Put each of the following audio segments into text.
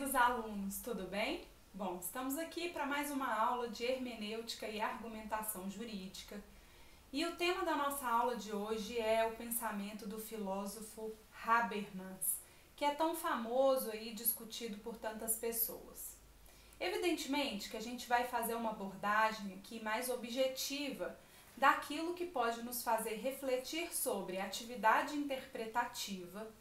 queridos alunos, tudo bem? Bom, estamos aqui para mais uma aula de hermenêutica e argumentação jurídica. E o tema da nossa aula de hoje é o pensamento do filósofo Habermas, que é tão famoso e discutido por tantas pessoas. Evidentemente que a gente vai fazer uma abordagem aqui mais objetiva daquilo que pode nos fazer refletir sobre a atividade interpretativa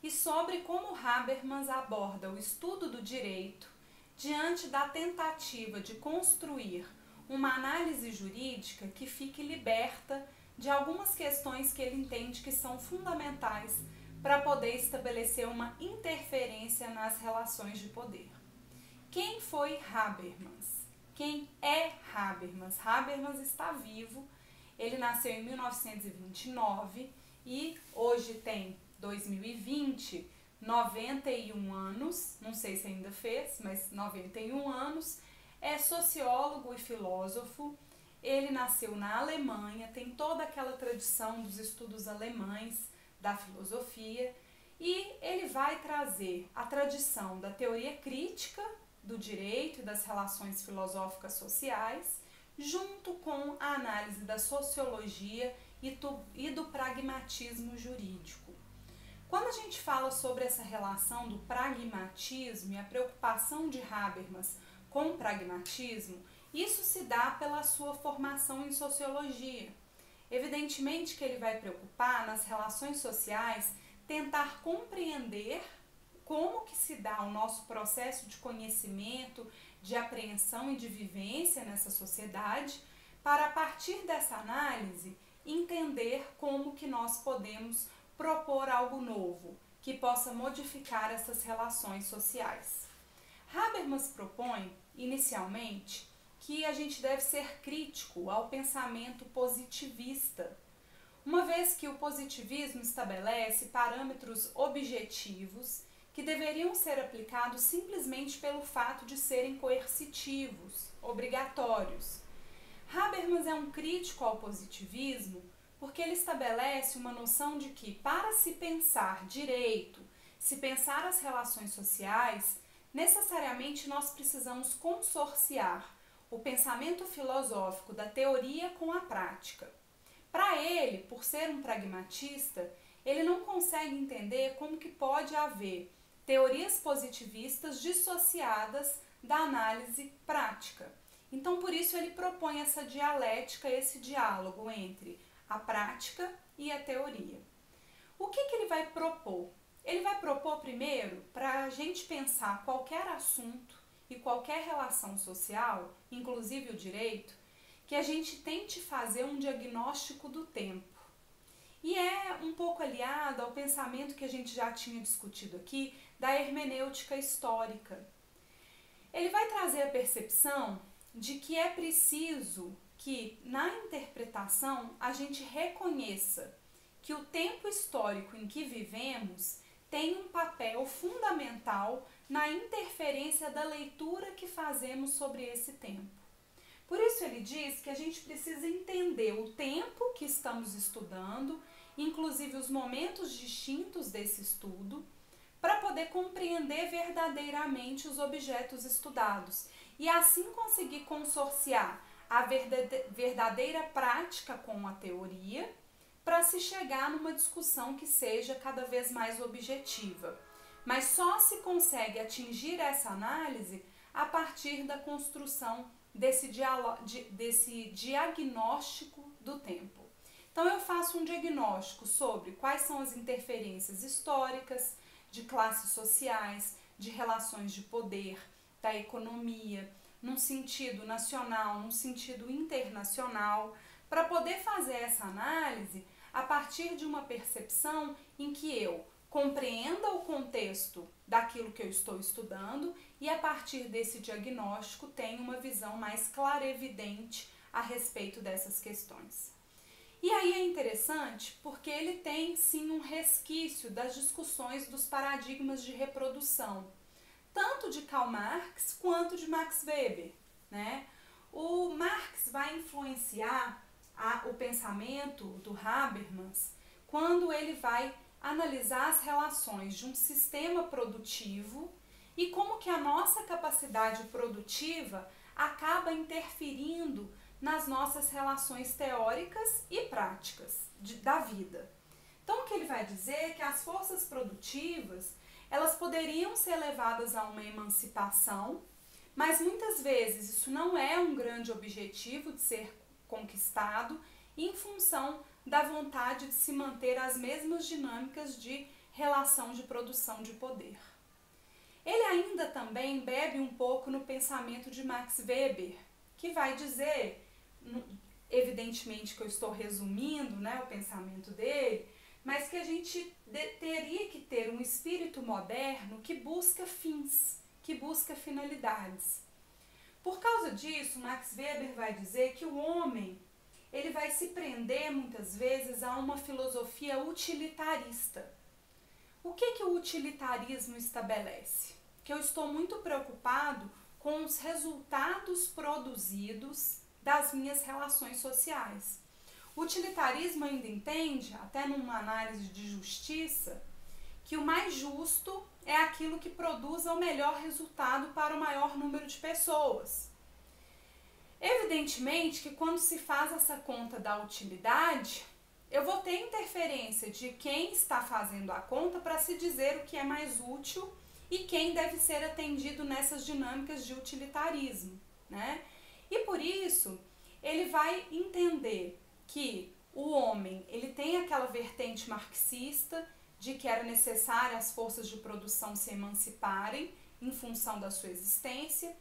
e sobre como Habermas aborda o estudo do direito diante da tentativa de construir uma análise jurídica que fique liberta de algumas questões que ele entende que são fundamentais para poder estabelecer uma interferência nas relações de poder. Quem foi Habermas? Quem é Habermas? Habermas está vivo, ele nasceu em 1929 e hoje tem 2020, 91 anos, não sei se ainda fez, mas 91 anos, é sociólogo e filósofo. Ele nasceu na Alemanha, tem toda aquela tradição dos estudos alemães da filosofia e ele vai trazer a tradição da teoria crítica do direito e das relações filosóficas sociais, junto com a análise da sociologia e do pragmatismo jurídico. Quando a gente fala sobre essa relação do pragmatismo e a preocupação de Habermas com o pragmatismo, isso se dá pela sua formação em sociologia. Evidentemente que ele vai preocupar nas relações sociais, tentar compreender como que se dá o nosso processo de conhecimento, de apreensão e de vivência nessa sociedade, para a partir dessa análise entender como que nós podemos propor algo novo, que possa modificar essas relações sociais. Habermas propõe, inicialmente, que a gente deve ser crítico ao pensamento positivista, uma vez que o positivismo estabelece parâmetros objetivos que deveriam ser aplicados simplesmente pelo fato de serem coercitivos, obrigatórios. Habermas é um crítico ao positivismo porque ele estabelece uma noção de que, para se pensar direito, se pensar as relações sociais, necessariamente nós precisamos consorciar o pensamento filosófico da teoria com a prática. Para ele, por ser um pragmatista, ele não consegue entender como que pode haver teorias positivistas dissociadas da análise prática. Então, por isso, ele propõe essa dialética, esse diálogo entre a prática e a teoria. O que ele vai propor? Ele vai propor primeiro, para a gente pensar qualquer assunto e qualquer relação social, inclusive o direito, que a gente tente fazer um diagnóstico do tempo. E é um pouco aliado ao pensamento que a gente já tinha discutido aqui, da hermenêutica histórica. Ele vai trazer a percepção de que é preciso que, na interpretação, a gente reconheça que o tempo histórico em que vivemos tem um papel fundamental na interferência da leitura que fazemos sobre esse tempo. Por isso ele diz que a gente precisa entender o tempo que estamos estudando, inclusive os momentos distintos desse estudo, para poder compreender verdadeiramente os objetos estudados e assim conseguir consorciar a verdadeira prática com a teoria para se chegar numa discussão que seja cada vez mais objetiva. Mas só se consegue atingir essa análise a partir da construção desse diagnóstico do tempo. Então eu faço um diagnóstico sobre quais são as interferências históricas, de classes sociais, de relações de poder, da economia, num sentido nacional, num sentido internacional, para poder fazer essa análise a partir de uma percepção em que eu compreenda o contexto daquilo que eu estou estudando e a partir desse diagnóstico tenha uma visão mais clarevidente a respeito dessas questões. E aí é interessante porque ele tem sim um resquício das discussões dos paradigmas de reprodução, tanto de Karl Marx quanto de Max Weber, né? O Marx vai influenciar o pensamento do Habermas quando ele vai analisar as relações de um sistema produtivo e como que a nossa capacidade produtiva acaba interferindo nas nossas relações teóricas e práticas da vida. Então, o que ele vai dizer é que as forças produtivas, elas poderiam ser levadas a uma emancipação, mas muitas vezes isso não é um grande objetivo de ser conquistado em função da vontade de se manter as mesmas dinâmicas de relação de produção de poder. Ele ainda também bebe um pouco no pensamento de Max Weber, que vai dizer, evidentemente que eu estou resumindo, né, o pensamento dele, mas que a gente teria que ter um espírito moderno que busca fins, que busca finalidades. Por causa disso, Max Weber vai dizer que o homem ele vai se prender muitas vezes a uma filosofia utilitarista. O que o utilitarismo estabelece? Que eu estou muito preocupado com os resultados produzidos das minhas relações sociais. O utilitarismo ainda entende, até numa análise de justiça, que o mais justo é aquilo que produza o melhor resultado para o maior número de pessoas. Evidentemente que quando se faz essa conta da utilidade, eu vou ter interferência de quem está fazendo a conta para se dizer o que é mais útil e quem deve ser atendido nessas dinâmicas de utilitarismo, né? E por isso, ele vai entender que o homem ele tem aquela vertente marxista de que era necessário as forças de produção se emanciparem em função da sua existência,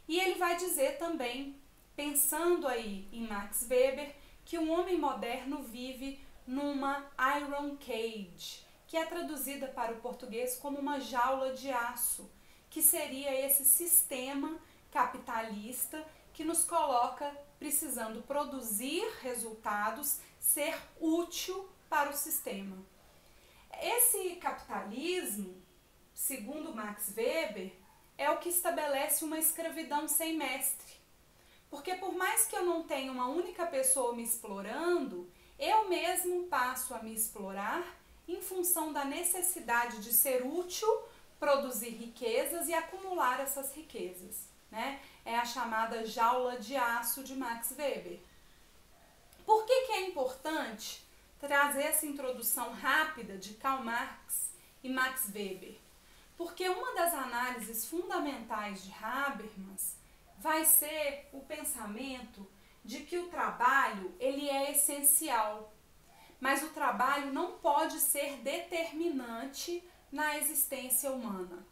e ele vai dizer também, pensando aí em Max Weber, que o homem moderno vive numa iron cage, que é traduzida para o português como uma jaula de aço, que seria esse sistema capitalista que nos coloca precisando produzir resultados, ser útil para o sistema. Esse capitalismo, segundo Max Weber, é o que estabelece uma escravidão sem mestre. Porque por mais que eu não tenha uma única pessoa me explorando, eu mesmo passo a me explorar em função da necessidade de ser útil, produzir riquezas e acumular essas riquezas, né? É a chamada jaula de aço de Max Weber. Por que é importante trazer essa introdução rápida de Karl Marx e Max Weber? Porque uma das análises fundamentais de Habermas vai ser o pensamento de que o trabalho ele é essencial, mas o trabalho não pode ser determinante na existência humana.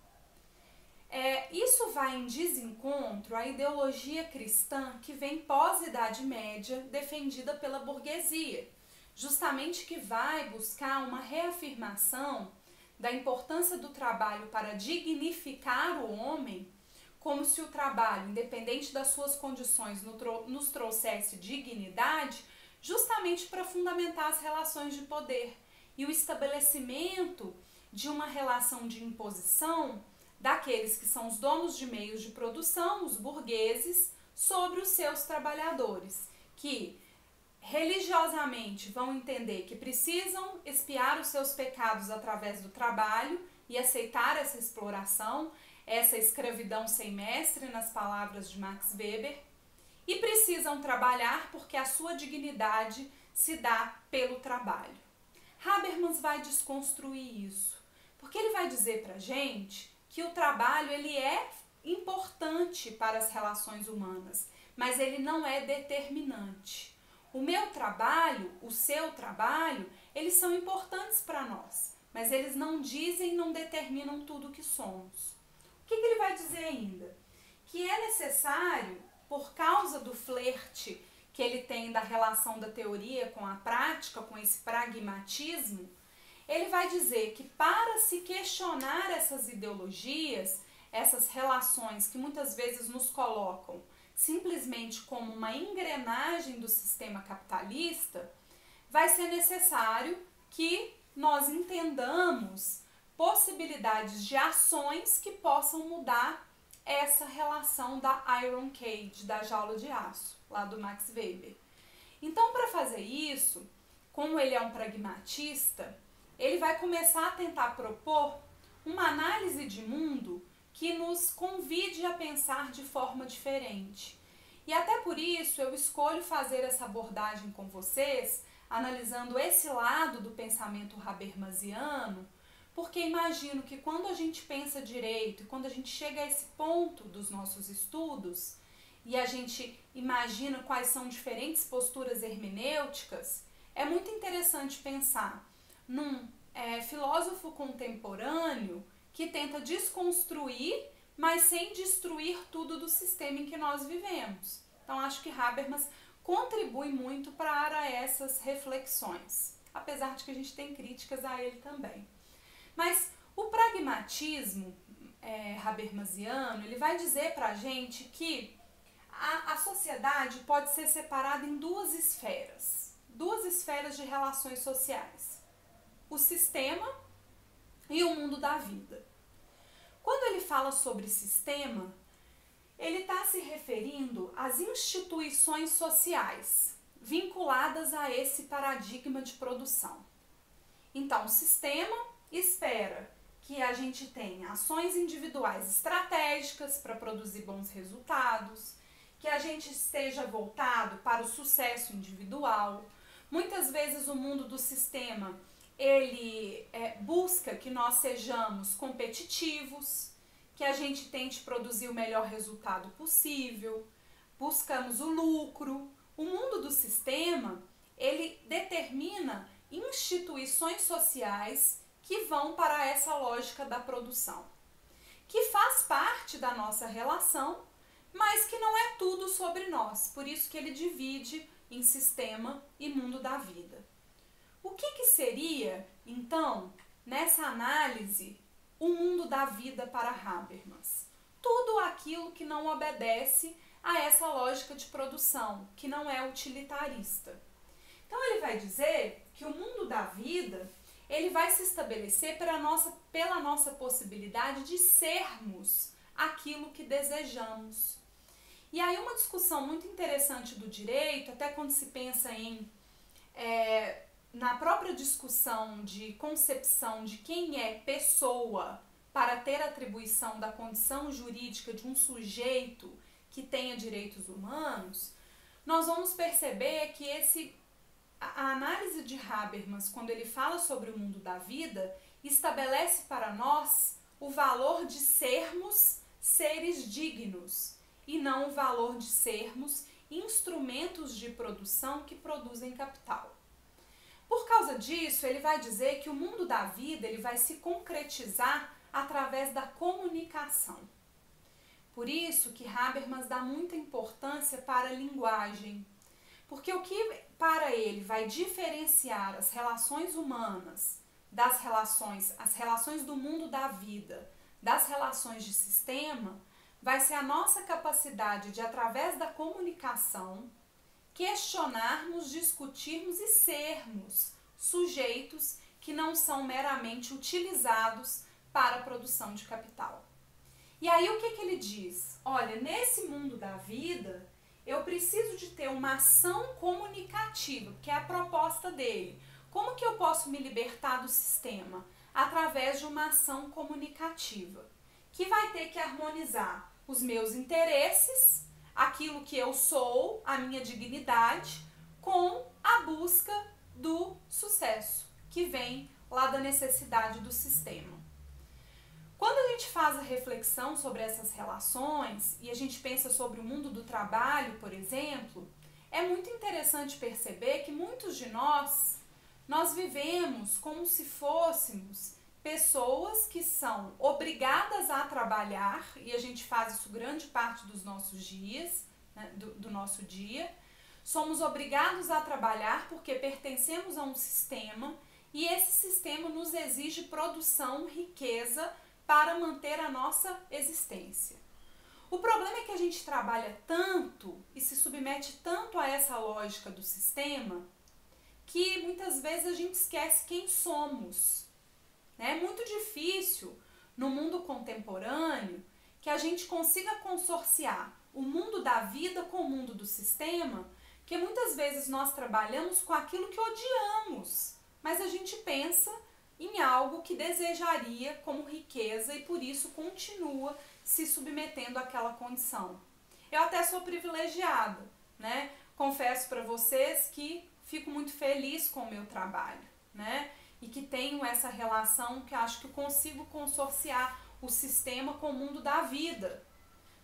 Isso vai em desencontro à ideologia cristã que vem pós-Idade Média, defendida pela burguesia, justamente que vai buscar uma reafirmação da importância do trabalho para dignificar o homem, como se o trabalho, independente das suas condições, nos trouxesse dignidade, justamente para fundamentar as relações de poder e o estabelecimento de uma relação de imposição daqueles que são os donos de meios de produção, os burgueses, sobre os seus trabalhadores, que religiosamente vão entender que precisam expiar os seus pecados através do trabalho e aceitar essa exploração, essa escravidão sem mestre, nas palavras de Max Weber, e precisam trabalhar porque a sua dignidade se dá pelo trabalho. Habermas vai desconstruir isso, porque ele vai dizer pra gente que o trabalho ele é importante para as relações humanas, mas ele não é determinante. O meu trabalho, o seu trabalho, eles são importantes para nós, mas eles não dizem, não determinam tudo o que somos. O que ele vai dizer ainda? Que é necessário, por causa do flerte que ele tem da relação da teoria com a prática, com esse pragmatismo, ele vai dizer que para se questionar essas ideologias, essas relações que muitas vezes nos colocam simplesmente como uma engrenagem do sistema capitalista, vai ser necessário que nós entendamos possibilidades de ações que possam mudar essa relação da iron cage, da jaula de aço, lá do Max Weber. Então, para fazer isso, como ele é um pragmatista, ele vai começar a tentar propor uma análise de mundo que nos convide a pensar de forma diferente. E até por isso eu escolho fazer essa abordagem com vocês, analisando esse lado do pensamento habermasiano, porque imagino que quando a gente pensa direito, quando a gente chega a esse ponto dos nossos estudos, e a gente imagina quais são diferentes posturas hermenêuticas, é muito interessante pensar num filósofo contemporâneo que tenta desconstruir, mas sem destruir tudo do sistema em que nós vivemos. Então, acho que Habermas contribui muito para essas reflexões, apesar de que a gente tem críticas a ele também. Mas o pragmatismo habermasiano, ele vai dizer para a gente que a sociedade pode ser separada em duas esferas de relações sociais: o sistema e o mundo da vida. Quando ele fala sobre sistema, ele está se referindo às instituições sociais vinculadas a esse paradigma de produção. Então, o sistema espera que a gente tenha ações individuais estratégicas para produzir bons resultados, que a gente esteja voltado para o sucesso individual. Muitas vezes o mundo do sistema, ele busca que nós sejamos competitivos, que a gente tente produzir o melhor resultado possível, buscamos o lucro. O mundo do sistema, ele determina instituições sociais que vão para essa lógica da produção, que faz parte da nossa relação, mas que não é tudo sobre nós. Por isso que ele divide em sistema e mundo da vida. O que seria, então, nessa análise, o mundo da vida para Habermas? Tudo aquilo que não obedece a essa lógica de produção, que não é utilitarista. Então ele vai dizer que o mundo da vida, ele vai se estabelecer pela nossa possibilidade de sermos aquilo que desejamos. E aí uma discussão muito interessante do direito, até quando se pensa na própria discussão de concepção de quem é pessoa para ter atribuição da condição jurídica de um sujeito que tenha direitos humanos, nós vamos perceber que a análise de Habermas, quando ele fala sobre o mundo da vida, estabelece para nós o valor de sermos seres dignos e não o valor de sermos instrumentos de produção que produzem capital. Por causa disso, ele vai dizer que o mundo da vida ele vai se concretizar através da comunicação. Por isso que Habermas dá muita importância para a linguagem, porque o que para ele vai diferenciar as relações humanas as relações do mundo da vida, das relações de sistema, vai ser a nossa capacidade de, através da comunicação, questionarmos, discutirmos e sermos sujeitos que não são meramente utilizados para a produção de capital. E aí o que ele diz? Olha, nesse mundo da vida, eu preciso de ter uma ação comunicativa, que é a proposta dele. Como que eu posso me libertar do sistema? Através de uma ação comunicativa, que vai ter que harmonizar os meus interesses, aquilo que eu sou, a minha dignidade, com a busca do sucesso, que vem lá da necessidade do sistema. Quando a gente faz a reflexão sobre essas relações e a gente pensa sobre o mundo do trabalho, por exemplo, é muito interessante perceber que muitos de nós vivemos como se fôssemos pessoas que são obrigadas a trabalhar, e a gente faz isso grande parte dos nossos dias, né, do nosso dia. Somos obrigados a trabalhar porque pertencemos a um sistema e esse sistema nos exige produção, riqueza para manter a nossa existência. O problema é que a gente trabalha tanto e se submete tanto a essa lógica do sistema que muitas vezes a gente esquece quem somos. É muito difícil no mundo contemporâneo que a gente consiga consorciar o mundo da vida com o mundo do sistema, porque muitas vezes nós trabalhamos com aquilo que odiamos, mas a gente pensa em algo que desejaria como riqueza e por isso continua se submetendo àquela condição. Eu até sou privilegiada, né? Confesso para vocês que fico muito feliz com o meu trabalho, né? E que tenho essa relação que acho que consigo consorciar o sistema com o mundo da vida.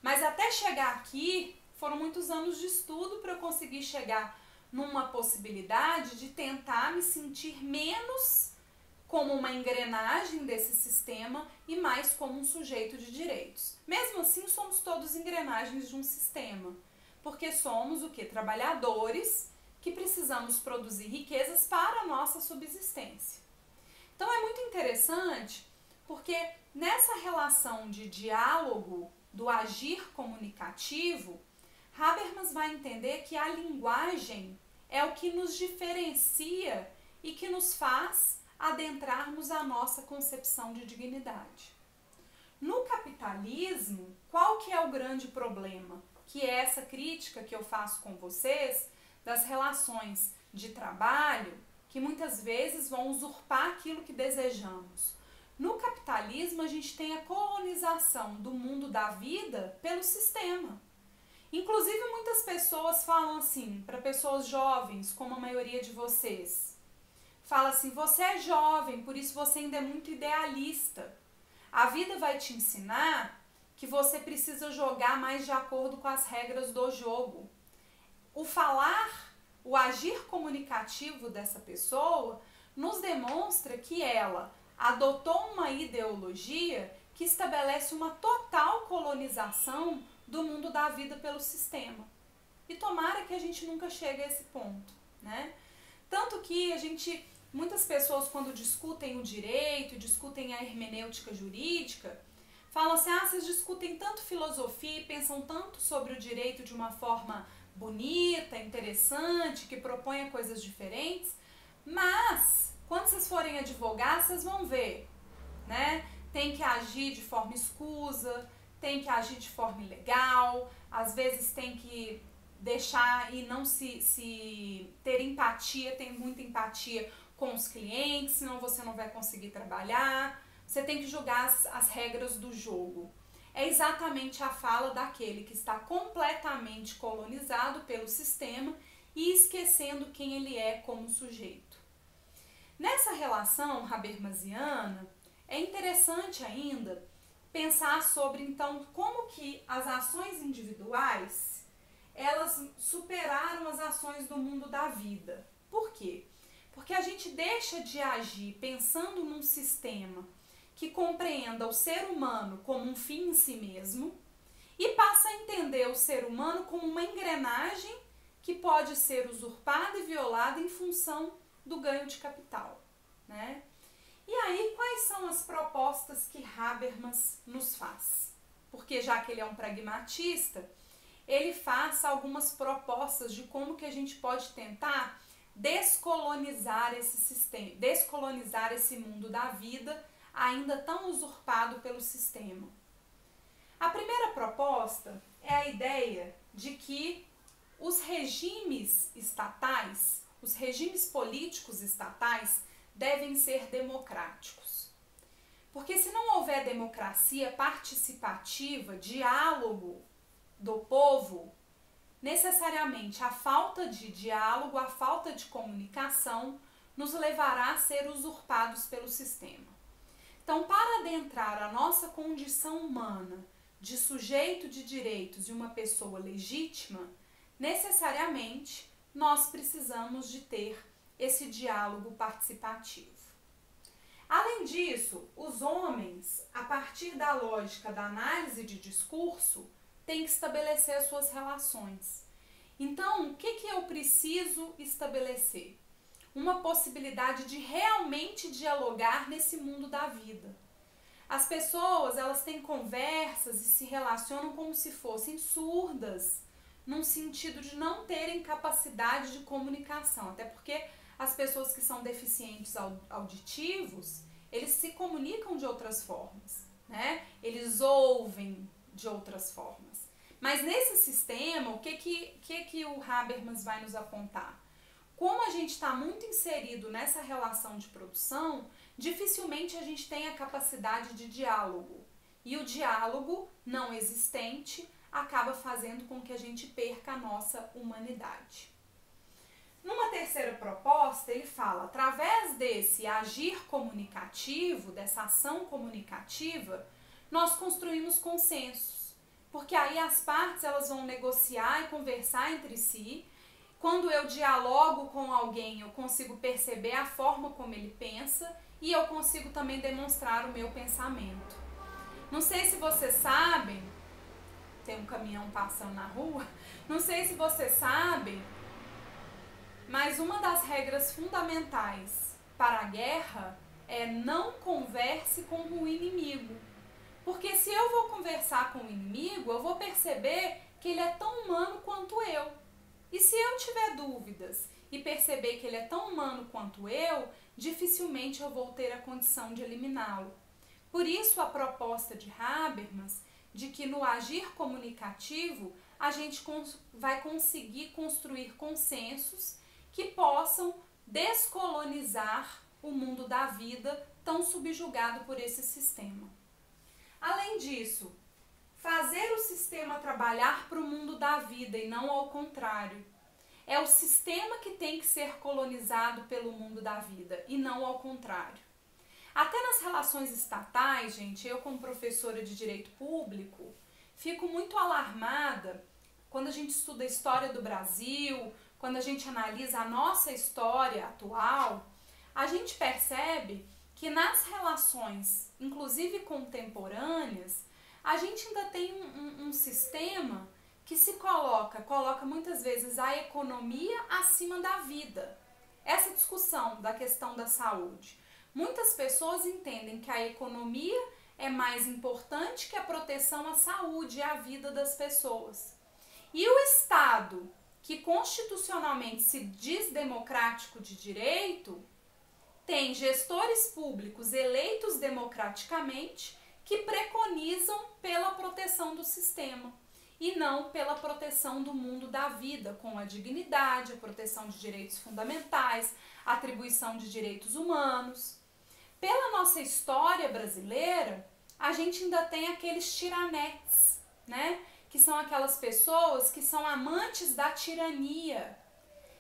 Mas até chegar aqui, foram muitos anos de estudo para eu conseguir chegar numa possibilidade de tentar me sentir menos como uma engrenagem desse sistema e mais como um sujeito de direitos. Mesmo assim, somos todos engrenagens de um sistema, porque somos o quê? Trabalhadores que precisamos produzir riquezas para a nossa subsistência. Então é muito interessante porque nessa relação de diálogo, do agir comunicativo, Habermas vai entender que a linguagem é o que nos diferencia e que nos faz adentrarmos a nossa concepção de dignidade. No capitalismo, qual que é o grande problema? Que é essa crítica que eu faço com vocês das relações de trabalho que muitas vezes vão usurpar aquilo que desejamos. No capitalismo, a gente tem a colonização do mundo da vida pelo sistema. Inclusive, muitas pessoas falam assim, para pessoas jovens, como a maioria de vocês. Fala assim, você é jovem, por isso você ainda é muito idealista. A vida vai te ensinar que você precisa jogar mais de acordo com as regras do jogo. O falar, o agir comunicativo dessa pessoa nos demonstra que ela adotou uma ideologia que estabelece uma total colonização do mundo da vida pelo sistema. E tomara que a gente nunca chegue a esse ponto, né? Tanto que muitas pessoas quando discutem o direito, discutem a hermenêutica jurídica, falam assim, vocês discutem tanto filosofia e pensam tanto sobre o direito de uma forma bonita, interessante, que proponha coisas diferentes, mas quando vocês forem advogar, vocês vão ver, né? Tem que agir de forma escusa, tem que agir de forma ilegal, às vezes tem que deixar e não se ter empatia, ter muita empatia com os clientes, senão você não vai conseguir trabalhar. Você tem que jogar as regras do jogo. É exatamente a fala daquele que está completamente colonizado pelo sistema e esquecendo quem ele é como sujeito. Nessa relação habermasiana, é interessante ainda pensar sobre, então, como que as ações individuais, elas superaram as ações do mundo da vida. Por quê? Porque a gente deixa de agir pensando num sistema que compreenda o ser humano como um fim em si mesmo e passa a entender o ser humano como uma engrenagem que pode ser usurpada e violada em função do ganho de capital, né? E aí, quais são as propostas que Habermas nos faz? Porque já que ele é um pragmatista, ele faz algumas propostas de como que a gente pode tentar descolonizar esse sistema, descolonizar esse mundo da vida ainda tão usurpado pelo sistema. A primeira proposta é a ideia de que os regimes estatais, os regimes políticos estatais, devem ser democráticos. Porque se não houver democracia participativa, diálogo do povo, necessariamente a falta de diálogo, a falta de comunicação nos levará a ser usurpados pelo sistema. Então, para adentrar a nossa condição humana de sujeito de direitos e uma pessoa legítima, necessariamente nós precisamos de ter esse diálogo participativo. Além disso, os homens, a partir da lógica da análise de discurso, têm que estabelecer as suas relações. Então, o que eu preciso estabelecer? Uma possibilidade de realmente dialogar nesse mundo da vida. As pessoas, elas têm conversas e se relacionam como se fossem surdas, num sentido de não terem capacidade de comunicação, até porque as pessoas que são deficientes auditivos, eles se comunicam de outras formas, né? Eles ouvem de outras formas. Mas nesse sistema, o que o Habermas vai nos apontar? Como a gente está muito inserido nessa relação de produção, dificilmente a gente tem a capacidade de diálogo. E o diálogo não existente acaba fazendo com que a gente perca a nossa humanidade. Numa terceira proposta, ele fala, através desse agir comunicativo, dessa ação comunicativa, nós construímos consensos. Porque aí as partes elas vão negociar e conversar entre si. Quando eu dialogo com alguém, eu consigo perceber a forma como ele pensa e eu consigo também demonstrar o meu pensamento. Não sei se vocês sabem, tem um caminhão passando na rua, não sei se vocês sabem, mas uma das regras fundamentais para a guerra é não converse com o inimigo. Porque se eu vou conversar com o inimigo, eu vou perceber que ele é tão humano quanto eu. E se eu tiver dúvidas e perceber que ele é tão humano quanto eu, dificilmente eu vou ter a condição de eliminá-lo. Por isso a proposta de Habermas de que no agir comunicativo a gente vai conseguir construir consensos que possam descolonizar o mundo da vida tão subjugado por esse sistema. Além disso, fazer o sistema trabalhar para o mundo da vida e não ao contrário. É o sistema que tem que ser colonizado pelo mundo da vida e não ao contrário. Até nas relações estatais, gente, eu como professora de direito público, fico muito alarmada quando a gente estuda a história do Brasil, quando a gente analisa a nossa história atual, a gente percebe que nas relações, inclusive contemporâneas, a gente ainda tem um sistema que se coloca muitas vezes a economia acima da vida. Essa discussão da questão da saúde. Muitas pessoas entendem que a economia é mais importante que a proteção à saúde e à vida das pessoas. E o Estado, que constitucionalmente se diz democrático de direito, tem gestores públicos eleitos democraticamente que preconizam pela proteção do sistema e não pela proteção do mundo da vida, com a dignidade, a proteção de direitos fundamentais, a atribuição de direitos humanos. Pela nossa história brasileira, a gente ainda tem aqueles tiranetes, né? Que são aquelas pessoas que são amantes da tirania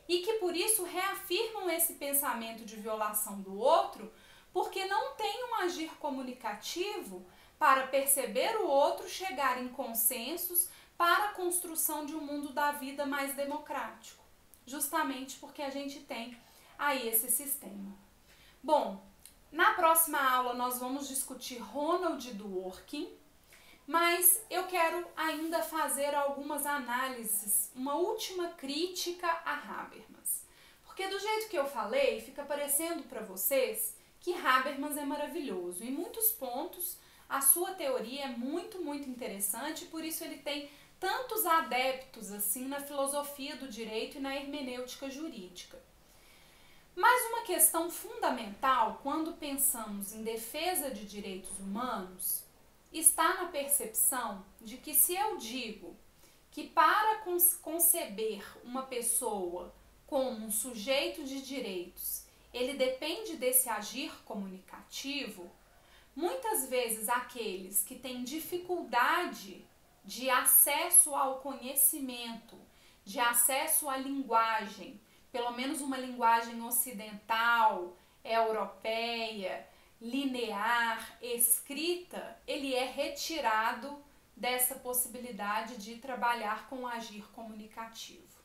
e que por isso reafirmam esse pensamento de violação do outro, porque não tem um agir comunicativo para perceber o outro, chegar em consensos para a construção de um mundo da vida mais democrático, justamente porque a gente tem aí esse sistema. Bom, na próxima aula nós vamos discutir Ronald Dworkin, mas eu quero ainda fazer algumas análises, uma última crítica a Habermas. Porque do jeito que eu falei, fica parecendo para vocês que Habermas é maravilhoso. Em muitos pontos, a sua teoria é muito, muito interessante, por isso ele tem tantos adeptos assim na filosofia do direito e na hermenêutica jurídica. Mas uma questão fundamental quando pensamos em defesa de direitos humanos está na percepção de que se eu digo que para conceber uma pessoa como um sujeito de direitos, ele depende desse agir comunicativo, muitas vezes aqueles que têm dificuldade de acesso ao conhecimento, de acesso à linguagem, pelo menos uma linguagem ocidental, europeia, linear, escrita, ele é retirado dessa possibilidade de trabalhar com o agir comunicativo.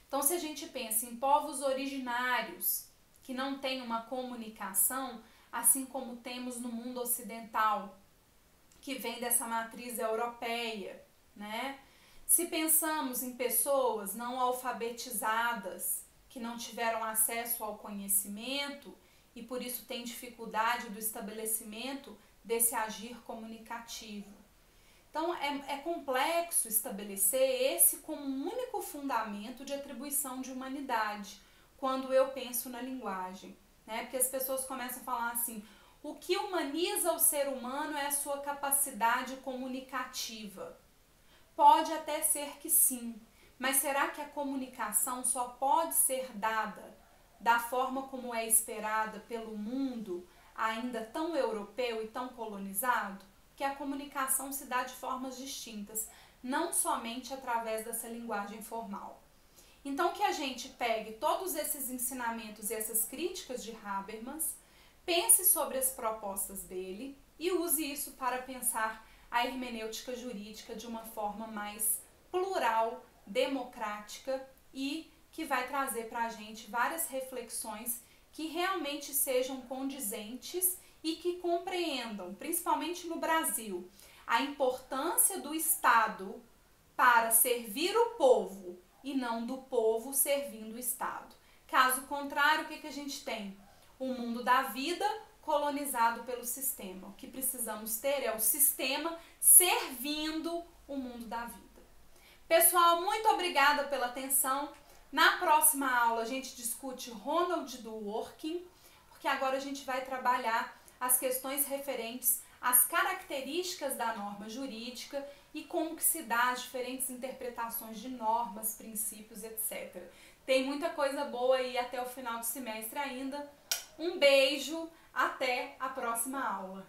Então, se a gente pensa em povos originários que não têm uma comunicação, assim como temos no mundo ocidental, que vem dessa matriz europeia, né? Se pensamos em pessoas não alfabetizadas, que não tiveram acesso ao conhecimento e por isso têm dificuldade do estabelecimento desse agir comunicativo. Então, é complexo estabelecer esse como um único fundamento de atribuição de humanidade, quando eu penso na linguagem, né? Porque as pessoas começam a falar assim, o que humaniza o ser humano é a sua capacidade comunicativa. Pode até ser que sim, mas será que a comunicação só pode ser dada da forma como é esperada pelo mundo ainda tão europeu e tão colonizado? Que a comunicação se dá de formas distintas, não somente através dessa linguagem formal. Então, que a gente pegue todos esses ensinamentos e essas críticas de Habermas, pense sobre as propostas dele e use isso para pensar a hermenêutica jurídica de uma forma mais plural, democrática e que vai trazer para a gente várias reflexões que realmente sejam condizentes e que compreendam, principalmente no Brasil, a importância do Estado para servir o povo e não do povo servindo o Estado. Caso contrário, o que a gente tem? O mundo da vida colonizado pelo sistema. O que precisamos ter é o sistema servindo o mundo da vida. Pessoal, muito obrigada pela atenção. Na próxima aula a gente discute Ronald Dworkin, porque agora a gente vai trabalhar as questões referentes às características da norma jurídica e como que se dá as diferentes interpretações de normas, princípios, etc. Tem muita coisa boa aí até o final do semestre ainda. Um beijo, até a próxima aula.